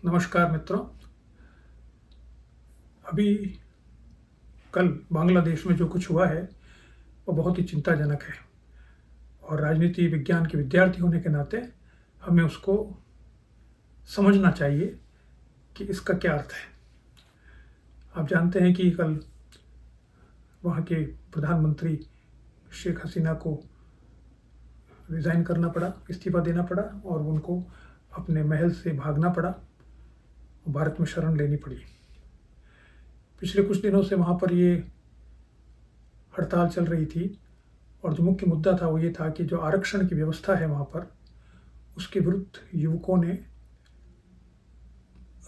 नमस्कार मित्रों। अभी कल बांग्लादेश में जो कुछ हुआ है वो बहुत ही चिंताजनक है और राजनीति विज्ञान के विद्यार्थी होने के नाते हमें उसको समझना चाहिए कि इसका क्या अर्थ है। आप जानते हैं कि कल वहाँ के प्रधानमंत्री शेख हसीना को रिज़ाइन करना पड़ा, इस्तीफ़ा देना पड़ा और उनको अपने महल से भागना पड़ा, भारत में शरण लेनी पड़ी। पिछले कुछ दिनों से वहाँ पर ये हड़ताल चल रही थी और जो मुख्य मुद्दा था वो ये था कि जो आरक्षण की व्यवस्था है वहाँ पर, उसके विरुद्ध युवकों ने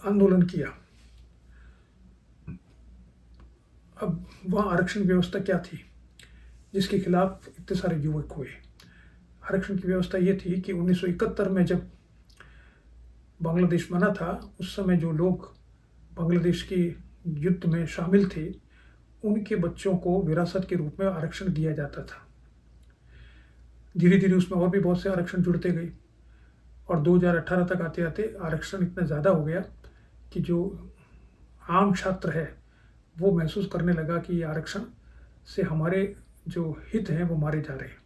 आंदोलन किया। अब वहाँ आरक्षण व्यवस्था क्या थी जिसके खिलाफ इतने सारे युवक हुए? आरक्षण की व्यवस्था ये थी कि 1971 में जब बांग्लादेश बना था, उस समय जो लोग बांग्लादेश के युद्ध में शामिल थे उनके बच्चों को विरासत के रूप में आरक्षण दिया जाता था। धीरे धीरे उसमें और भी बहुत से आरक्षण जुड़ते गए और 2018 तक आते आते आरक्षण इतना ज़्यादा हो गया कि जो आम छात्र है वो महसूस करने लगा कि ये आरक्षण से हमारे जो हित हैं वो मारे जा रहे हैं।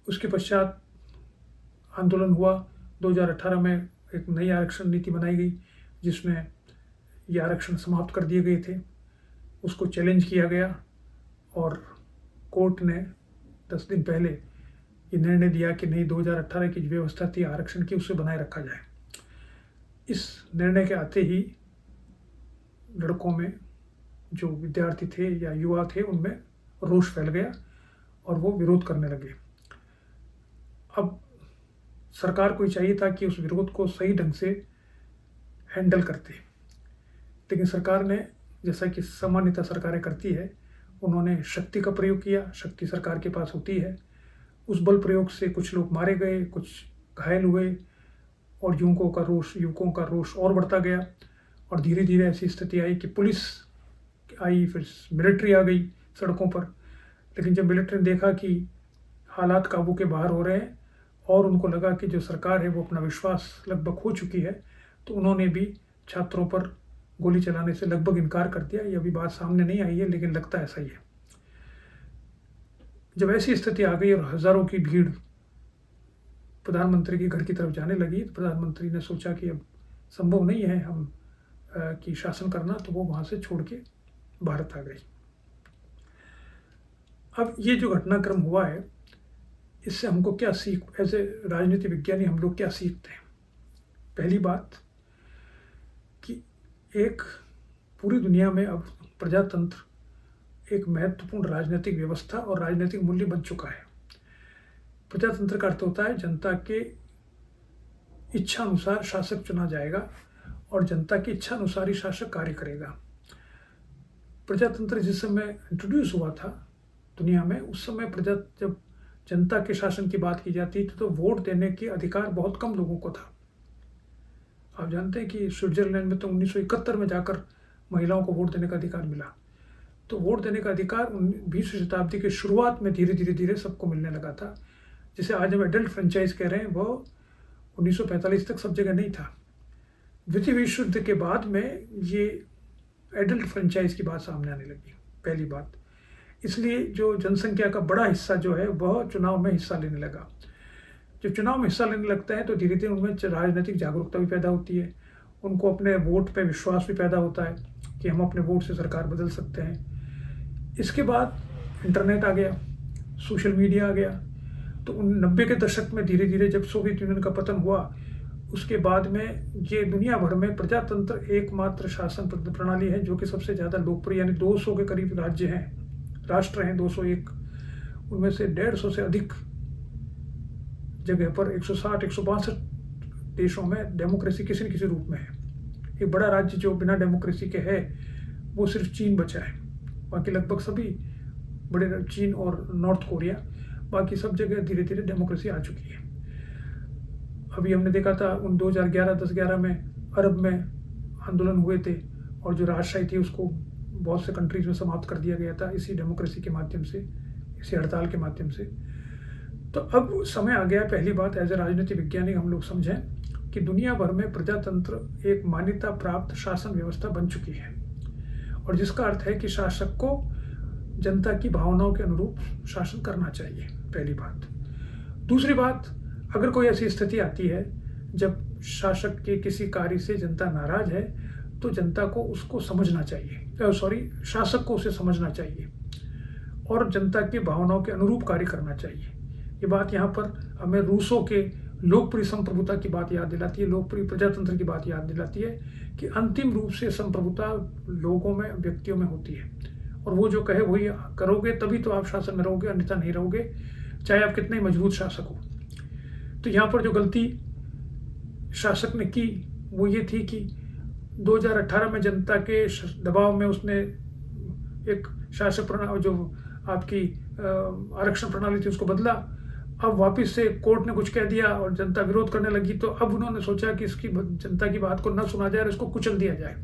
उसके पश्चात आंदोलन हुआ। 2018 में एक नई आरक्षण नीति बनाई गई जिसमें ये आरक्षण समाप्त कर दिए गए थे। उसको चैलेंज किया गया और कोर्ट ने 10 दिन पहले ये निर्णय दिया कि नहीं, 2018 की जो व्यवस्था थी आरक्षण की उसे बनाए रखा जाए। इस निर्णय के आते ही लड़कों में जो विद्यार्थी थे या युवा थे उनमें रोष फैल गया और वो विरोध करने लगे। अब सरकार को चाहिए था कि उस विरोध को सही ढंग से हैंडल करते, लेकिन सरकार ने, जैसा कि सामान्यतः सरकारें करती है, उन्होंने शक्ति का प्रयोग किया। शक्ति सरकार के पास होती है। उस बल प्रयोग से कुछ लोग मारे गए, कुछ घायल हुए और युवकों का रोष और बढ़ता गया और धीरे धीरे ऐसी स्थिति आई कि पुलिस आई, फिर मिलिट्री आ गई सड़कों पर। लेकिन जब मिलिट्री ने देखा कि हालात काबू के बाहर हो रहे हैं और उनको लगा कि जो सरकार है वो अपना विश्वास लगभग खो चुकी है, तो उन्होंने भी छात्रों पर गोली चलाने से लगभग इनकार कर दिया। ये अभी बात सामने नहीं आई है, लेकिन लगता ऐसा ही है। जब ऐसी स्थिति आ गई और हज़ारों की भीड़ प्रधानमंत्री के घर की तरफ जाने लगी, तो प्रधानमंत्री ने सोचा कि अब संभव नहीं है हम की शासन करना, तो वो वहाँ से छोड़ के भारत आ गई। अब ये जो घटनाक्रम हुआ है, इससे हमको क्या सीख, एज ए राजनीति विज्ञानी हम लोग क्या सीखते हैं? पहली बात कि एक पूरी दुनिया में अब प्रजातंत्र एक महत्वपूर्ण राजनीतिक व्यवस्था और राजनीतिक मूल्य बन चुका है। प्रजातंत्र का अर्थ होता है जनता के इच्छा अनुसार शासक चुना जाएगा और जनता की इच्छा अनुसार ही शासक कार्य करेगा। प्रजातंत्र जिस समय इंट्रोड्यूस हुआ था दुनिया में, उस समय जब जनता के शासन की बात की जाती थी तो वोट देने के अधिकार बहुत कम लोगों को था। आप जानते हैं कि स्विट्जरलैंड में तो 1971 में जाकर महिलाओं को वोट देने का अधिकार मिला। तो वोट देने का अधिकार 20वीं शताब्दी के शुरुआत में धीरे धीरे सबको मिलने लगा था। जिसे आज हम एडल्ट फ्रेंचाइज कह रहे हैं, वो 1945 तक सब जगह नहीं था। द्वितीय विश्व युद्ध के बाद में ये एडल्ट फ्रेंचाइज की बात सामने आने लगी, पहली बात। इसलिए जो जनसंख्या का बड़ा हिस्सा जो है वह चुनाव में हिस्सा लेने लगा। जब चुनाव में हिस्सा लेने लगता है तो धीरे धीरे उनमें राजनीतिक जागरूकता भी पैदा होती है। उनको अपने वोट पे विश्वास भी पैदा होता है कि हम अपने वोट से सरकार बदल सकते हैं। इसके बाद इंटरनेट आ गया, सोशल मीडिया आ गया। तो 90 के दशक में धीरे धीरे जब सोवियत यूनियन का पतन हुआ, उसके बाद में ये दुनिया भर में प्रजातंत्र एकमात्र शासन प्रणाली है जो कि सबसे ज़्यादा लोकप्रिय, यानी 200 के करीब राष्ट्र हैं 201। उनमें से 150 से अधिक जगह पर 160-162 देशों में डेमोक्रेसी किसी न किसी रूप में है। एक बड़ा राज्य जो बिना डेमोक्रेसी के है वो सिर्फ चीन बचा है। बाकी लगभग सभी बड़े, चीन और नॉर्थ कोरिया, बाकी सब जगह धीरे धीरे डेमोक्रेसी आ चुकी है। अभी हमने देखा था 2011-10-11 में अरब में आंदोलन हुए थे और जो राजशाही थी उसको बहुत से कंट्रीज में समाप्त कर दिया गया था इसी डेमोक्रेसी के माध्यम से, इसी हड़ताल के माध्यम से। तो अब समय आ गया, पहली बात एज ए राजनीति विज्ञानी हम लोग समझें कि दुनिया भर में प्रजातंत्र एक मान्यता प्राप्त शासन व्यवस्था बन चुकी है, और जिसका अर्थ है कि शासक को जनता की भावनाओं के अनुरूप शासन करना चाहिए, पहली बात। दूसरी बात, अगर कोई ऐसी स्थिति आती है जब शासक के किसी कार्य से जनता नाराज है, तो जनता को उसको समझना चाहिए, शासक को उसे समझना चाहिए और जनता की भावनाओं के अनुरूप कार्य करना चाहिए। ये बात यहाँ पर हमें रूसों के लोकप्रिय संप्रभुता की बात याद दिलाती है, लोकप्रिय प्रजातंत्र की बात याद दिलाती है कि अंतिम रूप से संप्रभुता लोगों में, व्यक्तियों में होती है, और वो जो कहे वही करोगे, तभी तो आप शासन में रहोगे, अन्यथा नहीं रहोगे, चाहे आप कितने मजबूत शासक हो। तो यहाँ पर जो गलती शासक ने की वो ये थी कि 2018 में जनता के दबाव में उसने एक शासक प्रणाली, जो आपकी आरक्षण प्रणाली थी, उसको बदला। अब वापस से कोर्ट ने कुछ कह दिया और जनता विरोध करने लगी, तो अब उन्होंने सोचा कि इसकी जनता की बात को न सुना जाए और इसको कुचल दिया जाए।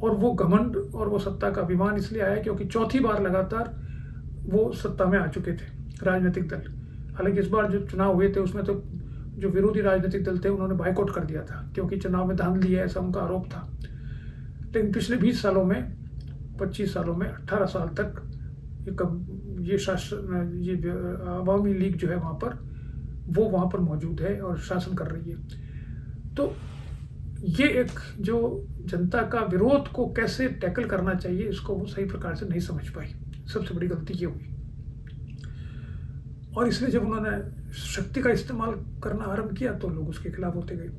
और वो घमंड और वो सत्ता का अभिमान इसलिए आया क्योंकि चौथी बार लगातार वो सत्ता में आ चुके थे राजनीतिक दल। हालांकि इस बार जो चुनाव हुए थे उसमें तो जो विरोधी राजनीतिक दल थे उन्होंने बाइकआउट कर दिया था, क्योंकि चुनाव में धांधली है, ऐसा उनका आरोप था। लेकिन पिछले 20 सालों में, 25 सालों में, 18 साल तक ये शासन, ये अवामी लीग जो है वहाँ पर, वो वहाँ पर मौजूद है और शासन कर रही है। तो ये एक जो जनता का विरोध को कैसे टैकल करना चाहिए, इसको वो सही प्रकार से नहीं समझ पाई। सबसे बड़ी गलती ये हुई, और इसलिए जब उन्होंने शक्ति का इस्तेमाल करना आरंभ किया तो लोग उसके खिलाफ होते गए।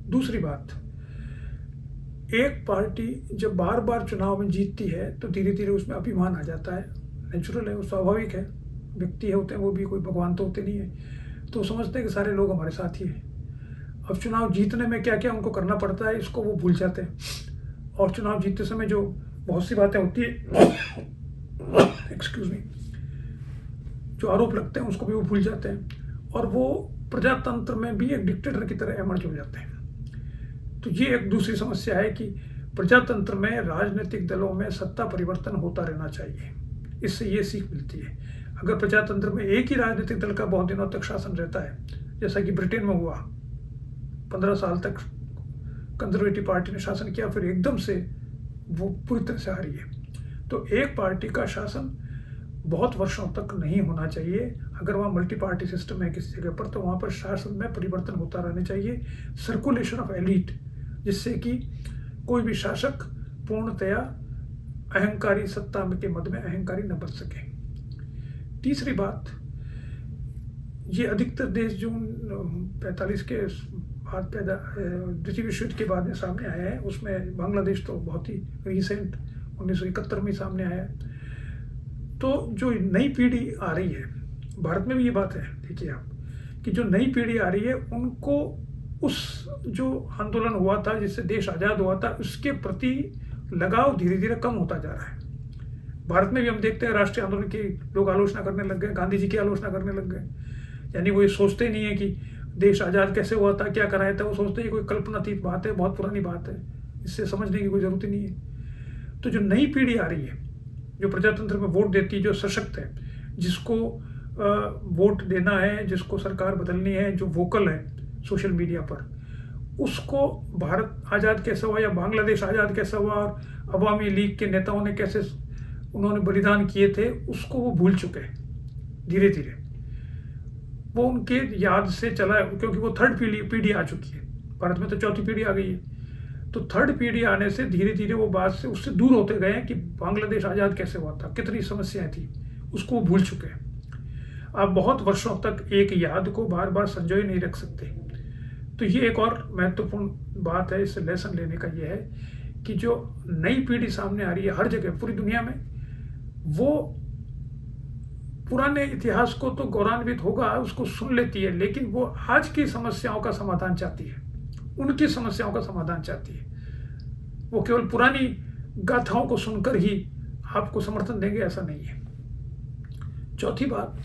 दूसरी बात, एक पार्टी जब बार बार चुनाव में जीतती है तो धीरे धीरे उसमें अभिमान आ जाता है, नेचुरल है, वो स्वाभाविक है, व्यक्ति होते हैं, वो भी कोई भगवान तो होते नहीं है, तो समझते हैं कि सारे लोग हमारे साथ ही हैं। अब चुनाव जीतने में क्या क्या उनको करना पड़ता है इसको वो भूल जाते हैं, और चुनाव जीतते समय जो बहुत सी बातें होती है, एक्सक्यूज मी, जो आरोप लगते हैं उसको भी वो भूल जाते हैं, और वो प्रजातंत्र में भी एक डिक्टेटर की तरह एमर्ज हो जाते हैं। तो ये एक दूसरी समस्या है कि प्रजातंत्र में राजनीतिक दलों में सत्ता परिवर्तन होता रहना चाहिए। इससे ये सीख मिलती है। अगर प्रजातंत्र में एक ही राजनीतिक दल का बहुत दिनों तक शासन रहता है, जैसा कि ब्रिटेन में हुआ, 15 साल तक कंजर्वेटिव पार्टी ने शासन किया, फिर एकदम से वो पूरी तरह से हारी है। तो एक पार्टी का शासन बहुत वर्षों तक नहीं होना चाहिए। अगर वहाँ मल्टी पार्टी सिस्टम है किसी जगह पर, तो वहाँ पर शासन में परिवर्तन होता रहना चाहिए, सर्कुलेशन ऑफ एलीट, जिससे कि कोई भी शासक पूर्णतया अहंकारी, सत्ता के मद में अहंकारी न बन सके। तीसरी बात, ये अधिकतर देश जो 45 के बाद पैदा, द्वितीय विश्व युद्ध के बाद में सामने आया है, उसमें बांग्लादेश तो बहुत ही रिसेंट 1971 में सामने आया है। तो जो नई पीढ़ी आ रही है, भारत में भी ये बात है, देखिए आप, कि जो नई पीढ़ी आ रही है उनको उस जो आंदोलन हुआ था जिससे देश आज़ाद हुआ था, उसके प्रति लगाव धीरे धीरे कम होता जा रहा है। भारत में भी हम देखते हैं राष्ट्रीय आंदोलन की लोग आलोचना करने लग गए, गांधी जी की आलोचना करने लग गए। यानी वो ये सोचते नहीं है कि देश आज़ाद कैसे हुआ था, क्या कराया था, वो सोचते हैं कोई कल्पनातीत बात है, बहुत पुरानी बात है, इससे समझने की कोई ज़रूरत ही नहीं है। तो जो नई पीढ़ी आ रही है, जो प्रजातंत्र में वोट देती है, जो सशक्त है, जिसको वोट देना है, जिसको सरकार बदलनी है, जो वोकल है सोशल मीडिया पर, उसको भारत आज़ाद कैसा हुआ या बांग्लादेश आज़ाद कैसा हुआ और अवामी लीग के नेताओं ने कैसे उन्होंने बलिदान किए थे, उसको वो भूल चुके हैं धीरे धीरे। वो उनके याद से चला, क्योंकि वो थर्ड पीढ़ी आ चुकी है। भारत में तो चौथी पीढ़ी आ गई है, तो थर्ड पीढ़ी आने से धीरे धीरे वो बात से उससे दूर होते गए कि बांग्लादेश आज़ाद कैसे हुआ था, कितनी समस्याएं थी, उसको वो भूल चुके हैं। आप बहुत वर्षों तक एक याद को बार बार संजोए नहीं रख सकते। तो ये एक और महत्वपूर्ण बात है, इससे लेसन लेने का ये है कि जो नई पीढ़ी सामने आ रही है हर जगह पूरी दुनिया में, वो पुराने इतिहास को तो गौरवान्वित होगा, उसको सुन लेती है, लेकिन वो आज की समस्याओं का समाधान चाहती है, उनकी समस्याओं का समाधान चाहती है। वो केवल पुरानी गाथाओं को सुनकर ही आपको समर्थन देंगे, ऐसा नहीं है। चौथी बात,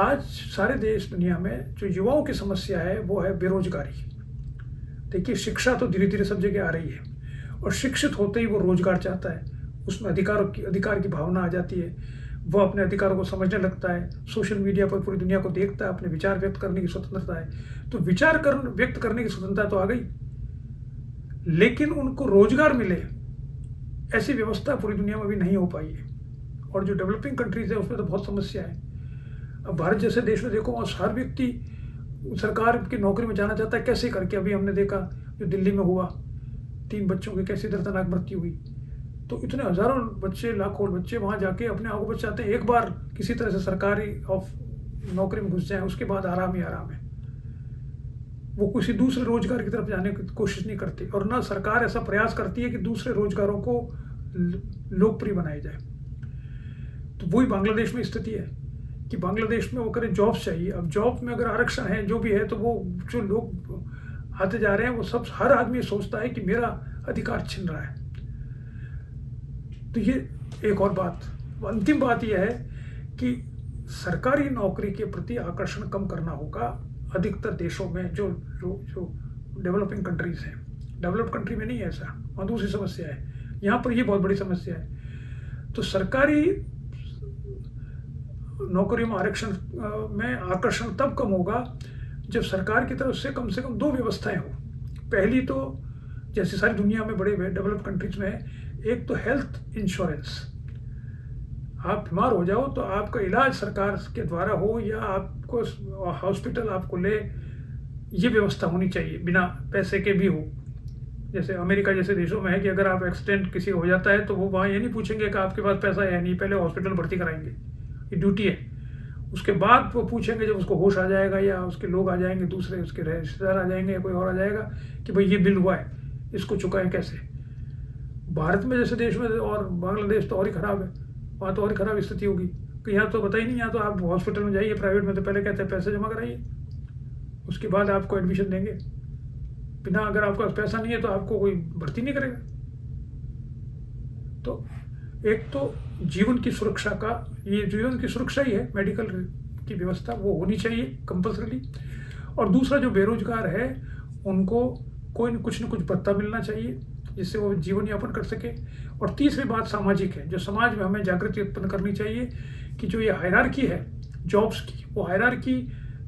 आज सारे देश दुनिया में जो युवाओं की समस्या है वो है बेरोजगारी। देखिए, शिक्षा तो धीरे धीरे सब जगह आ रही है, और शिक्षित होते ही वो रोजगार चाहता है, उसमें अधिकार की भावना आ जाती है, वह अपने अधिकारों को समझने लगता है, सोशल मीडिया पर पूरी दुनिया को देखता है, अपने विचार व्यक्त करने की स्वतंत्रता है। तो व्यक्त करने की स्वतंत्रता तो आ गई, लेकिन उनको रोजगार मिले ऐसी व्यवस्था पूरी दुनिया में भी नहीं हो पाई है। और जो डेवलपिंग कंट्रीज है उसमें तो बहुत समस्या है। अब भारत जैसे देश में देखो, और हर व्यक्ति सरकार की नौकरी में जाना चाहता है, कैसे करके। अभी हमने देखा जो दिल्ली में हुआ, 3 बच्चों की कैसी दर्दनाक मृत्यु हुई। तो इतने हजारों बच्चे, लाखों बच्चे वहाँ जाके अपने आप को बचाते हैं। एक बार किसी तरह से सरकारी नौकरी में घुस जाए, उसके बाद आराम ही आराम है। वो किसी दूसरे रोजगार की तरफ जाने की कोशिश नहीं करती, और ना सरकार ऐसा प्रयास करती है कि दूसरे रोजगारों को लोकप्रिय बनाया जाए। तो वही बांग्लादेश में स्थिति है कि बांग्लादेश में वो करें जॉब्स चाहिए। अब जॉब में अगर आरक्षण है, जो भी है, तो वो जो लोग आते जा रहे हैं, वो सब हर आदमी सोचता है कि मेरा अधिकार छिन रहा है। तो ये एक और बात, अंतिम बात यह है कि सरकारी नौकरी के प्रति आकर्षण कम करना होगा। अधिकतर देशों में जो डेवलपिंग कंट्रीज हैं, डेवलप्ड कंट्री में नहीं है ऐसा, वहाँ दूसरी समस्या है, यहाँ पर ये बहुत बड़ी समस्या है। तो सरकारी नौकरियों में आकर्षण तब कम होगा जब सरकार की तरफ से कम 2 व्यवस्थाएं हो। पहली तो जैसे सारी दुनिया में बड़े डेवलप्ड कंट्रीज में है, एक तो हेल्थ इंश्योरेंस। आप बीमार हो जाओ तो आपका इलाज सरकार के द्वारा हो, या आपको हॉस्पिटल आपको ले, ये व्यवस्था होनी चाहिए, बिना पैसे के भी हो। जैसे अमेरिका जैसे देशों में है कि अगर आप एक्सीडेंट किसी हो जाता है तो वो वहाँ ये नहीं पूछेंगे कि आपके पास पैसा है नहीं, पहले हॉस्पिटल भर्ती कराएंगे, ये ड्यूटी है। उसके बाद वो पूछेंगे जब उसको होश आ जाएगा, या उसके लोग आ जाएंगे, दूसरे उसके रिश्तेदार आ जाएंगे, या कोई और आ जाएगा कि भाई ये बिल हुआ है, इसको चुकाएं कैसे। भारत में जैसे देश में, और बांग्लादेश तो और ही खराब है, वहाँ तो और ही खराब स्थिति होगी कि यहाँ तो पता ही नहीं। यहाँ तो आप हॉस्पिटल में जाइए, प्राइवेट में तो पहले कहते हैं पैसे जमा कराइए, उसके बाद आपको एडमिशन देंगे। बिना, अगर आपके पास पैसा नहीं है तो आपको कोई भर्ती नहीं करेगा। तो एक तो जीवन की सुरक्षा का, ये जीवन की सुरक्षा ही है, मेडिकल की व्यवस्था वो होनी चाहिए कंपल्सरी। और दूसरा, जो बेरोजगार है उनको कोई न कुछ भत्ता मिलना चाहिए जिससे वो जीवन यापन कर सके। और तीसरी बात सामाजिक है, जो समाज में हमें जागृति उत्पन्न करनी चाहिए कि जो ये हायरार्की है जॉब्स की, वो हायरार्की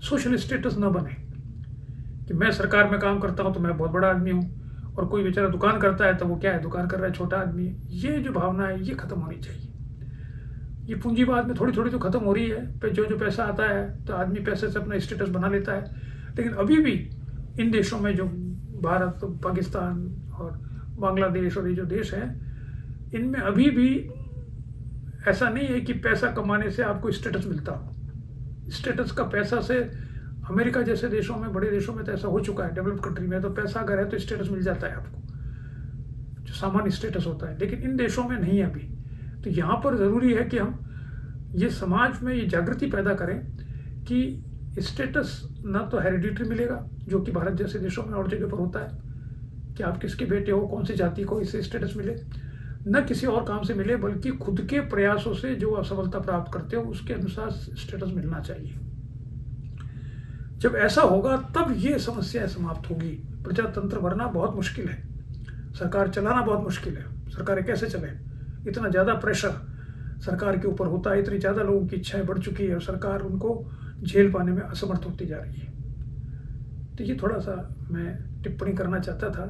सोशल स्टेटस न बने कि मैं सरकार में काम करता हूँ तो मैं बहुत बड़ा आदमी हूँ, और कोई बेचारा दुकान करता है तो वो क्या है, दुकान कर रहा है, छोटा आदमी है। ये जो भावना है ये खत्म होनी चाहिए। ये पूंजीवाद में थोड़ी थोड़ी तो खत्म हो रही है, जो पैसा आता है तो आदमी पैसे से अपना स्टेटस बना लेता है। लेकिन अभी भी इन देशों में, जो भारत, पाकिस्तान और बांग्लादेश और ये जो देश हैं, इनमें अभी भी ऐसा नहीं है कि पैसा कमाने से आपको स्टेटस मिलता हो। स्टेटस का पैसा से, अमेरिका जैसे देशों में, बड़े देशों में तो ऐसा हो चुका है, डेवलप्ड कंट्री में तो पैसा अगर है तो स्टेटस मिल जाता है आपको, जो सामान्य स्टेटस होता है। लेकिन इन देशों में नहीं है अभी। तो यहाँ पर ज़रूरी है कि हम ये समाज में ये जागृति पैदा करें कि स्टेटस ना तो हेरिडिटरी मिलेगा, जो कि भारत जैसे देशों में और जगह पर होता है कि आप किसके बेटे हो, कौन सी जाति को, इससे स्टेटस मिले, न किसी और काम से मिले, बल्कि खुद के प्रयासों से जो असफलता प्राप्त करते हो उसके अनुसार स्टेटस मिलना चाहिए। जब ऐसा होगा तब ये समस्या समाप्त होगी। प्रजातंत्र भरना बहुत मुश्किल है, सरकार चलाना बहुत मुश्किल है। सरकारें कैसे चले, इतना ज़्यादा प्रेशर सरकार के ऊपर होता है, इतनी ज़्यादा लोगों की इच्छाएं बढ़ चुकी है और सरकार उनको झेल पाने में असमर्थ होती जा रही है। तो ये थोड़ा सा मैं टिप्पणी करना चाहता था,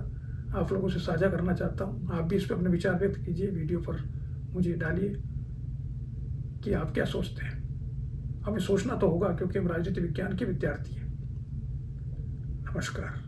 आप लोगों से साझा करना चाहता हूँ। आप भी इस पर अपने विचार व्यक्त कीजिए, वीडियो पर मुझे डालिए कि आप क्या सोचते हैं। हमें सोचना तो होगा क्योंकि हम राजनीति विज्ञान के विद्यार्थी हैं। नमस्कार।